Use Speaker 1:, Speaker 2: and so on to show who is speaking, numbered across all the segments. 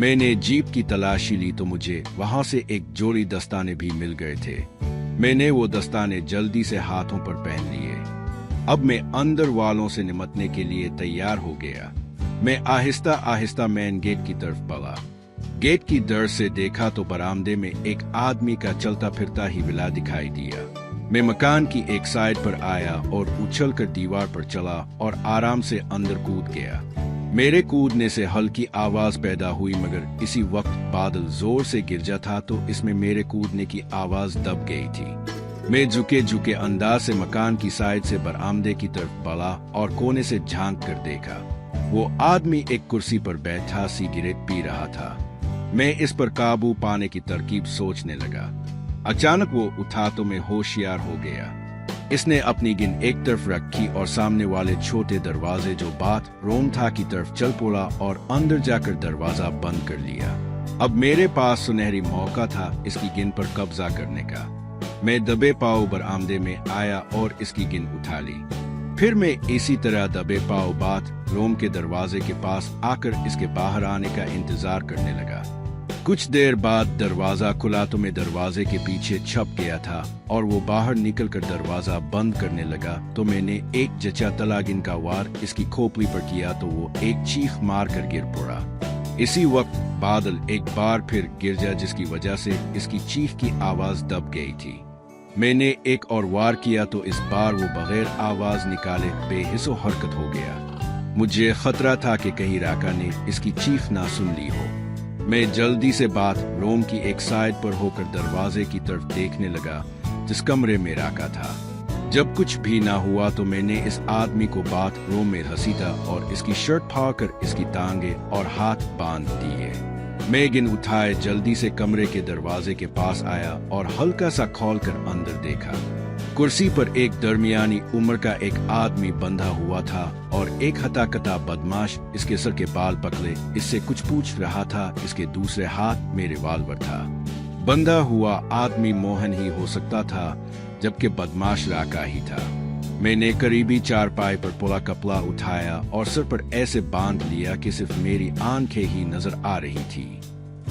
Speaker 1: मैंने जीप की तलाशी ली तो मुझे वहां से एक जोड़ी दस्ताने भी मिल गए थे। मैंने वो दस्ताने जल्दी से हाथों पर पहन लिए। अब मैं अंदर वालों से निपटने के लिए तैयार हो गया। मैं आहिस्ता आहिस्ता मेन गेट की तरफ बढ़ा। गेट की दर से देखा तो बरामदे में एक आदमी का चलता फिरता ही विला दिखाई दिया। मैं मकान की एक साइड पर आया और उछलकर दीवार पर चला और आराम से अंदर कूद गया। मेरे कूदने से हल्की आवाज पैदा हुई, मगर इसी वक्त बादल जोर से गिरजा था तो इसमें मेरे कूदने की आवाज दब गई थी। मैं झुके झुके अंदाज से मकान की साइड से बरामदे की तरफ बढ़ा और कोने से झांक कर देखा। वो आदमी एक कुर्सी पर बैठा सिगरेट पी रहा था। मैं इस पर काबू पाने की तरकीब सोचने लगा। अचानक वो उठा तो मैं होशियार हो गया। इसने अपनी गिन एक तरफ रखी और सामने वाले छोटे दरवाजे जो बाथरूम था की तरफ चल पड़ा और अंदर जाकर दरवाजा बंद कर लिया। अब मेरे पास सुनहरी मौका था इसकी गिन पर कब्जा करने का। मैं दबे पाँव बरामदे में आया और इसकी गिन उठा ली। फिर मैं इसी तरह दबे पाँव बाथरूम के दरवाजे के पास आकर इसके बाहर आने का इंतजार करने लगा। कुछ देर बाद दरवाजा खुला तो मैं दरवाजे के पीछे छप गया था और वो बाहर निकलकर दरवाजा बंद करने लगा तो मैंने एक जचा तलागिन का वार इसकी खोपड़ी पर किया तो वो एक चीख मार कर गिर पड़ा। इसी वक्त बादल एक बार फिर गिर जा जिसकी वजह से इसकी चीख की आवाज दब गई थी। मैंने एक और वार किया तो इस बार वो बगैर आवाज निकाले बेहिस्सो हरकत हो गया। मुझे खतरा था कि कहीं राका ने इसकी चीख ना सुन ली हो। मैं जल्दी से बाथरूम की एक साइड पर होकर दरवाजे की तरफ देखने लगा जिस कमरे में राका था। जब कुछ भी ना हुआ तो मैंने इस आदमी को बाथरूम में घसीटा और इसकी शर्ट फाड़कर इसकी टांगे और हाथ बांध दिए। मैं गिन उठाए जल्दी से कमरे के दरवाजे के पास आया और हल्का सा खोलकर अंदर देखा। कुर्सी पर एक दरमियानी उम्र का एक आदमी बंधा हुआ था और एक हताकता बदमाश इसके सर के बाल पकड़े इससे कुछ पूछ रहा था। इसके दूसरे हाथ में रिवॉल्वर था। बंधा हुआ आदमी मोहन ही हो सकता था जबकि बदमाश राका ही था। मैंने करीबी चारपाई पर पूरा कपड़ा उठाया और सर पर ऐसे बांध लिया कि सिर्फ मेरी आंखें ही नजर आ रही थी।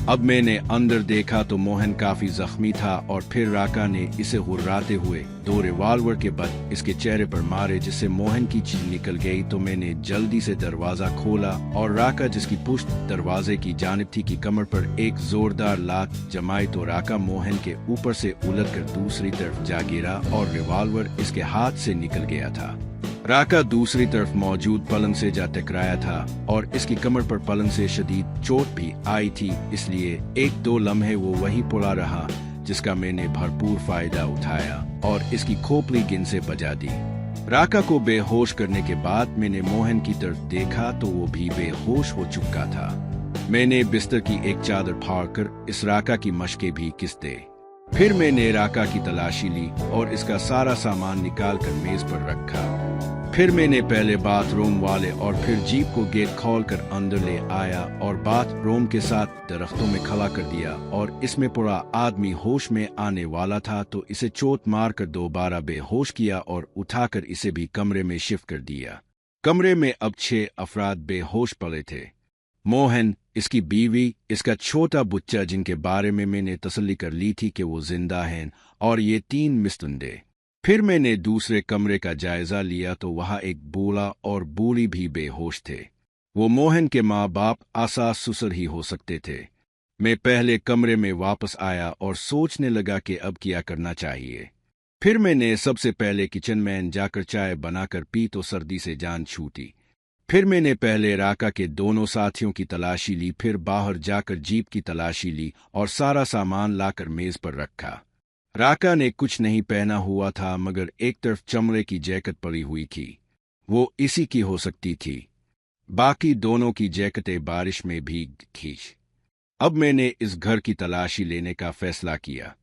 Speaker 1: अब मैंने अंदर देखा तो मोहन काफी जख्मी था और फिर राका ने इसे हुर्राते हुए 2 रिवॉल्वर के बल इसके चेहरे पर मारे जिससे मोहन की चीख निकल गई। तो मैंने जल्दी से दरवाजा खोला और राका जिसकी पुश्त दरवाजे की जानिब थी की कमर पर एक जोरदार लात जमाई तो राका मोहन के ऊपर से उलटकर दूसरी तरफ जा गिरा और रिवॉल्वर इसके हाथ से निकल गया था। राका दूसरी तरफ मौजूद पलंग से जा टकराया था और इसकी कमर पर पलंग से शदीद चोट भी आई थी, इसलिए 1-2 लम्हे वो वहीं पड़ा रहा जिसका मैंने भरपूर फायदा उठाया और इसकी खोपड़ी गिन से बजा दी। राका को बेहोश करने के बाद मैंने मोहन की तरफ देखा तो वो भी बेहोश हो चुका था। मैंने बिस्तर की एक चादर फाड़कर इस राका की मशकें भी किस दे। फिर मैंने राका की तलाशी ली और इसका सारा सामान निकाल कर मेज पर रखा। फिर मैंने पहले बाथरूम वाले और फिर जीप को गेट खोलकर अंदर ले आया और बाथरूम के साथ दरख्तों में खड़ा कर दिया और इसमें पूरा आदमी होश में आने वाला था तो इसे चोट मारकर दोबारा बेहोश किया और उठाकर इसे भी कमरे में शिफ्ट कर दिया। कमरे में अब 6 अफराद बेहोश पड़े थे। मोहन, इसकी बीवी, इसका छोटा बच्चा जिनके बारे में मैंने तसल्ली कर ली थी कि वो जिंदा हैं, और ये 3 मिस्तुंडे। फिर मैंने दूसरे कमरे का जायजा लिया तो वहां एक बूढ़ा और बूढ़ी भी बेहोश थे। वो मोहन के माँ बाप आसास ससुर ही हो सकते थे। मैं पहले कमरे में वापस आया और सोचने लगा कि अब क्या करना चाहिए। फिर मैंने सबसे पहले किचन में जाकर चाय बनाकर पी तो सर्दी से जान छूटी। फिर मैंने पहले राका के दोनों साथियों की तलाशी ली, फिर बाहर जाकर जीप की तलाशी ली और सारा सामान लाकर मेज पर रखा। राका ने कुछ नहीं पहना हुआ था मगर एक तरफ चमड़े की जैकेट पड़ी हुई थी, वो इसी की हो सकती थी। बाकी दोनों की जैकेटें बारिश में भीग थीं। अब मैंने इस घर की तलाशी लेने का फैसला किया।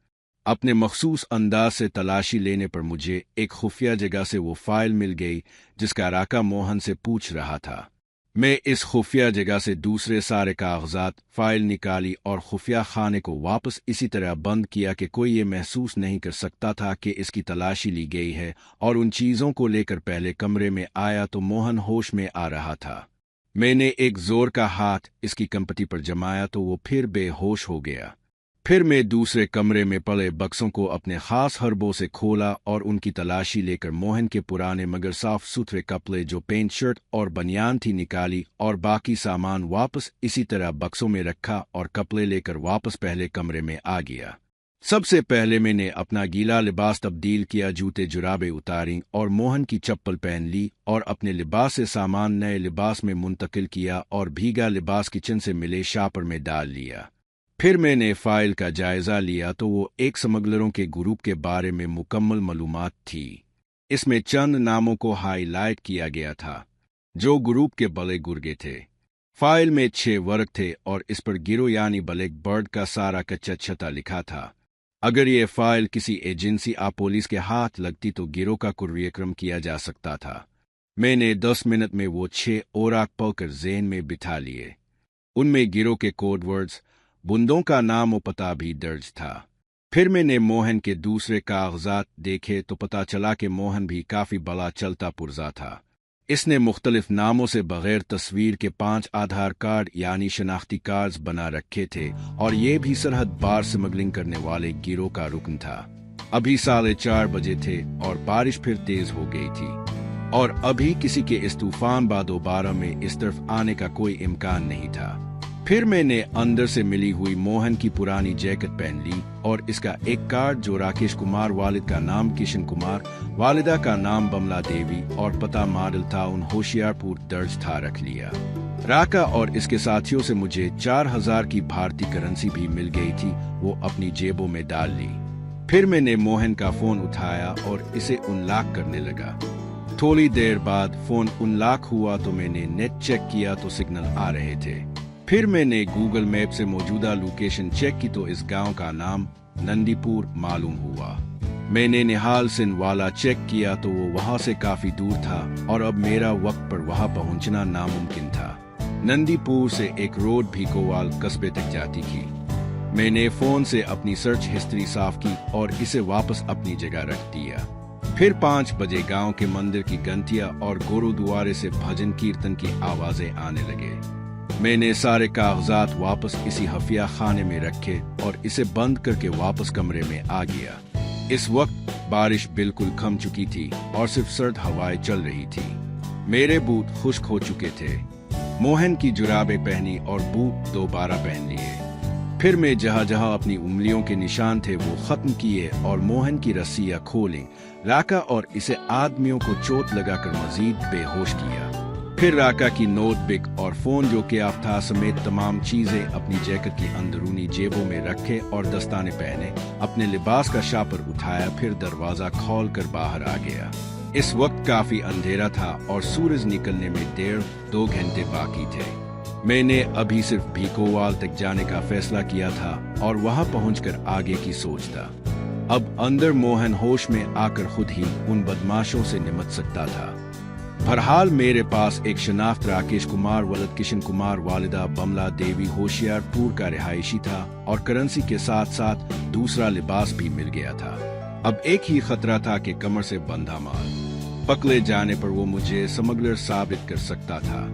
Speaker 1: अपने मखसूस अंदाज से तलाशी लेने पर मुझे एक खुफिया जगह से वो फाइल मिल गई जिसका राका मोहन से पूछ रहा था। मैं इस खुफिया जगह से दूसरे सारे कागजात फाइल निकाली और खुफिया खाने को वापस इसी तरह बंद किया कि कोई ये महसूस नहीं कर सकता था कि इसकी तलाशी ली गई है, और उन चीज़ों को लेकर पहले कमरे में आया तो मोहन होश में आ रहा था। मैंने एक जोर का हाथ इसकी कंपटी पर जमाया तो वो फिर बेहोश हो गया। फिर मैं दूसरे कमरे में पड़े बक्सों को अपने खास हरबों से खोला और उनकी तलाशी लेकर मोहन के पुराने मगर साफ सुथरे कपड़े जो पेंट शर्ट और बनियान थी निकाली और बाकी सामान वापस इसी तरह बक्सों में रखा और कपड़े लेकर वापस पहले कमरे में आ गया। सबसे पहले मैंने अपना गीला लिबास तब्दील किया, जूते जुराबे उतारी और मोहन की चप्पल पहन ली और अपने लिबास से सामान नए लिबास में मुंतकिल किया और भीगा लिबास किचन से मिले शापर में डाल लिया। फिर मैंने फाइल का जायजा लिया तो वो एक स्मगलरों के ग्रुप के बारे में मुकम्मल मालूमात थी। इसमें चंद नामों को हाईलाइट किया गया था जो ग्रुप के बड़े गुर्गे थे। फाइल में 6 वर्ग थे और इस पर गिरो यानी ब्लैक बर्ड का सारा कच्चा छता लिखा था। अगर ये फाइल किसी एजेंसी या पुलिस के हाथ लगती तो गिरोह का कार्यक्रम किया जा सकता था। मैंने 10 मिनट में वो 6 ओराक पढ़कर ज़हन में बिठा लिए। उनमें गिरोह के कोड वर्ड्स, बुंदों का नाम और पता भी दर्ज था। फिर मैंने मोहन के दूसरे कागजात देखे तो पता चला कि मोहन भी काफी बड़ा चलता पुर्जा था। इसने मुख्तलिफ नामों से बगैर तस्वीर के 5 आधार कार्ड यानी शनाख्ती कार्ड्स बना रखे थे और ये भी सरहद पार स्मगलिंग करने वाले गिरोह का रुकन था। अभी 4:30 बजे थे और बारिश फिर तेज हो गई थी और अभी किसी के इस तूफान बादोबारा में इस तरफ आने का कोई इम्कान नहीं था। फिर मैंने अंदर से मिली हुई मोहन की पुरानी जैकेट पहन ली और इसका एक कार्ड जो राकेश कुमार, वालिद का नाम किशन कुमार, वालिदा का नाम बमला देवी और पता मॉडल था उन होशियारपुर दर्ज था रख लिया। राका और इसके साथियों से मुझे 4000 की भारतीय करेंसी भी मिल गई थी, वो अपनी जेबों में डाल ली। फिर मैंने मोहन का फोन उठाया और इसे अनलॉक करने लगा। थोड़ी देर बाद फोन अनलॉक हुआ तो मैंने नेट चेक किया तो सिग्नल आ रहे थे। फिर मैंने गूगल मैप से मौजूदा लोकेशन चेक की तो इस गांव का नाम नंदीपुर मालूम हुआ। मैंने निहाल सिंह वाला चेक किया तो वो वहां से काफी दूर था और अब मेरा वक्त पर वहां पहुंचना नामुमकिन था। नंदीपुर से एक रोड भी कोवाल कस्बे तक जाती थी। मैंने फोन से अपनी सर्च हिस्ट्री साफ की और इसे वापस अपनी जगह रख दिया। फिर 5 बजे गांव के मंदिर की घंटियां और गुरुद्वारे से भजन कीर्तन की आवाजें आने लगे। मैंने सारे कागजात वापस इसी हफिया खाने में रखे और इसे बंद करके वापस कमरे में आ गया। इस वक्त बारिश बिल्कुल थम चुकी थी और सिर्फ सर्द हवाएं चल रही थी। मेरे बूट खुश्क हो चुके थे। मोहन की जुराबें पहनी और बूट दोबारा पहन लिए। फिर मैं जहां जहां अपनी उंगलियों के निशान थे वो खत्म किए और मोहन की रस्सियां खोली। राका और इसे आदमियों को चोट लगाकर मजीद बेहोश किया। फिर राका की नोटबुक और फोन जो कि आफ्ताब समेत तमाम चीजें अपनी जैकेट की अंदरूनी जेबों में रखे और दस्ताने पहने, अपने लिबास का शापर उठाया, फिर दरवाजा खोल कर बाहर आ गया। इस वक्त काफी अंधेरा था और सूरज निकलने में 1.5-2 घंटे बाकी थे। मैंने अभी सिर्फ भीकोवाल तक जाने का फैसला किया था और वहां पहुंचकर आगे की सोचता। अब अंदर मोहन होश में आकर खुद ही उन बदमाशों से निमट सकता था। बहरहाल मेरे पास एक शनाख्त राकेश कुमार, वलद किशन कुमार, वालिदा बमला देवी होशियारपुर का रिहायशी था और करेंसी के साथ साथ दूसरा लिबास भी मिल गया था। अब एक ही खतरा था कि कमर से बंधा माल पकड़े जाने पर वो मुझे स्मगलर साबित कर सकता था।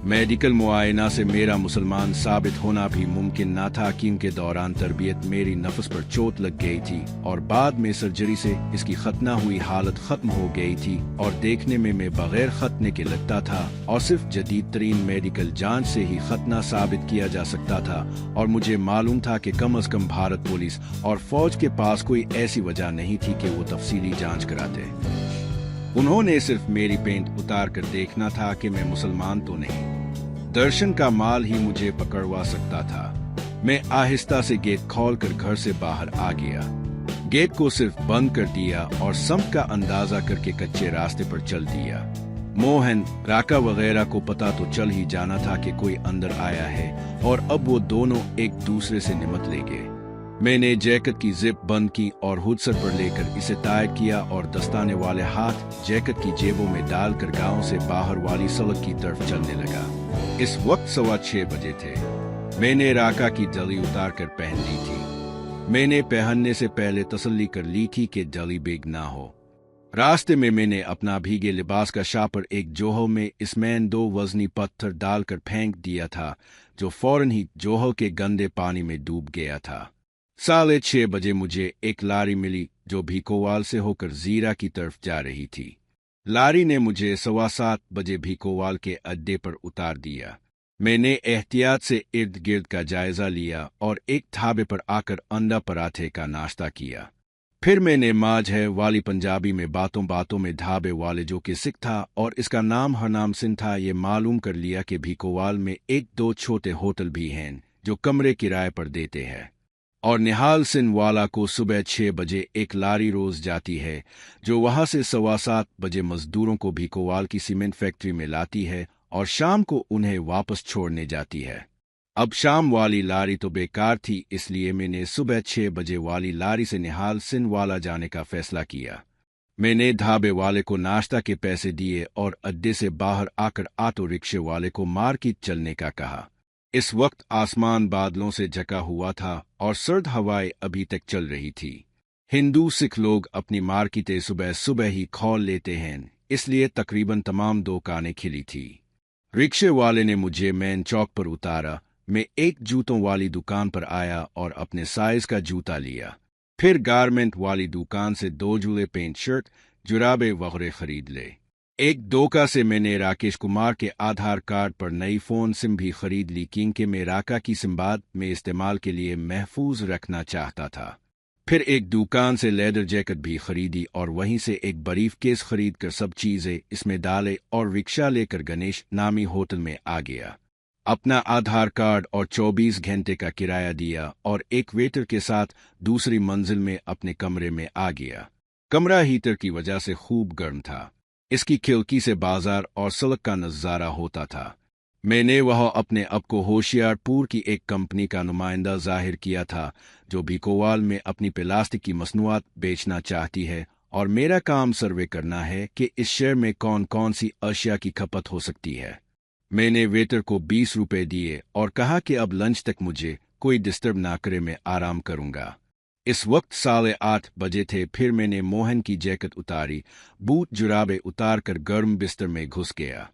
Speaker 1: मेडिकल मुआयना से मेरा मुसलमान साबित होना भी मुमकिन न था कि इनके दौरान तरबियत मेरी नफ्स पर चोट लग गई थी और बाद में सर्जरी से इसकी खतना हुई हालत खत्म हो गई थी और देखने में मैं बगैर खतने के लगता था और सिर्फ जदीद तरीन मेडिकल जांच से ही खतना साबित किया जा सकता था। और मुझे मालूम था कि कम अज कम भारत पुलिस और फौज के पास कोई ऐसी वजह नहीं थी कि वो तफसीली जांच कराते। उन्होंने सिर्फ मेरी पेंट उतार कर देखना था कि मैं मुसलमान तो नहीं। दर्शन का माल ही मुझे पकड़वा सकता था। मैं आहिस्ता से गेट खोलकर घर से बाहर आ गया। गेट को सिर्फ बंद कर दिया और समत का अंदाजा करके कच्चे रास्ते पर चल दिया। मोहन, राका वगैरह को पता तो चल ही जाना था कि कोई अंदर आया है और अब वो दोनों एक दूसरे से निमट लेंगे। मैंने जैकेट की जिप बंद की और हुड सर पर लेकर इसे टाइट किया और दस्ताने वाले हाथ जैकेट की जेबों में डालकर गांव से बाहर वाली सड़क की तरफ चलने लगा। इस वक्त 6:15 बजे थे। मैंने राका की जली उतार कर पहन ली थी। मैंने पहनने से पहले तसल्ली कर ली थी कि जली बेग ना हो। रास्ते में मैंने अपना भीगे लिबास का शापर एक जोहो में इसमें 2 वजनी पत्थर डालकर फेंक दिया था, जो फौरन ही जोहो के गंदे पानी में डूब गया था। 6:30 मुझे एक लारी मिली जो भीकोवाल से होकर जीरा की तरफ जा रही थी। लारी ने मुझे 7:15 भीकोवाल के अड्डे पर उतार दिया। मैंने एहतियात से इर्द गिर्द का जायजा लिया और एक ढाबे पर आकर अंडा पराठे का नाश्ता किया। फिर मैंने माज है वाली पंजाबी में बातों बातों में ढाबे वाले जो कि सिख था और इसका नाम हरनाम सिंह था, ये मालूम कर लिया कि भीकोवाल में 1-2 छोटे होटल भी हैं जो कमरे किराए पर देते हैं, और निहाल सिंह वाला को सुबह 6 बजे एक लारी रोज जाती है जो वहां से 7:15 मजदूरों को भीकोवाल की सीमेंट फैक्ट्री में लाती है और शाम को उन्हें वापस छोड़ने जाती है। अब शाम वाली लारी तो बेकार थी, इसलिए मैंने सुबह 6 बजे वाली लारी से निहाल सिंह वाला जाने का फैसला किया। मैंने ढाबे वाले को नाश्ता के पैसे दिए और अड्डे से बाहर आकर ऑटो रिक्शे वाले को मार्केट चलने का कहा। इस वक्त आसमान बादलों से ढका हुआ था और सर्द हवाएं अभी तक चल रही थी। हिंदू सिख लोग अपनी मार्केटें सुबह सुबह ही खोल लेते हैं, इसलिए तकरीबन तमाम दुकानें खिली थी। रिक्शे वाले ने मुझे मेन चौक पर उतारा। मैं एक जूतों वाली दुकान पर आया और अपने साइज का जूता लिया। फिर गारमेंट वाली दुकान से 2 जोड़े पेंट शर्ट, जुराबे वगैरह खरीद ले। एक दोका से मैंने राकेश कुमार के आधार कार्ड पर नई फ़ोन सिम भी खरीद ली, क्योंकि मैं राका की सिम बाद में इस्तेमाल के लिए महफूज रखना चाहता था। फिर एक दुकान से लेदर जैकेट भी खरीदी और वहीं से एक बरीफ केस खरीद कर सब चीज़ें इसमें डाले और रिक्शा लेकर गणेश नामी होटल में आ गया। अपना आधार कार्ड और 24 घंटे का किराया दिया और एक वेटर के साथ दूसरी मंजिल में अपने कमरे में आ गया। कमरा हीटर की वजह से खूब गर्म था। इसकी खिड़की से बाजार और सड़क का नज़ारा होता था। मैंने वह अपने आप को होशियारपुर की एक कंपनी का नुमाइंदा जाहिर किया था जो भीकोवाल में अपनी प्लास्टिक की मसनूआत बेचना चाहती है, और मेरा काम सर्वे करना है कि इस शहर में कौन कौन सी अशिया की खपत हो सकती है। मैंने वेटर को 20 रुपए दिए और कहा कि अब लंच तक मुझे कोई डिस्टर्ब ना करे, मैं आराम करूंगा। इस वक्त 8:30 थे। फिर मैंने मोहन की जैकेट उतारी, बूट जुराबे उतार कर गर्म बिस्तर में घुस गया।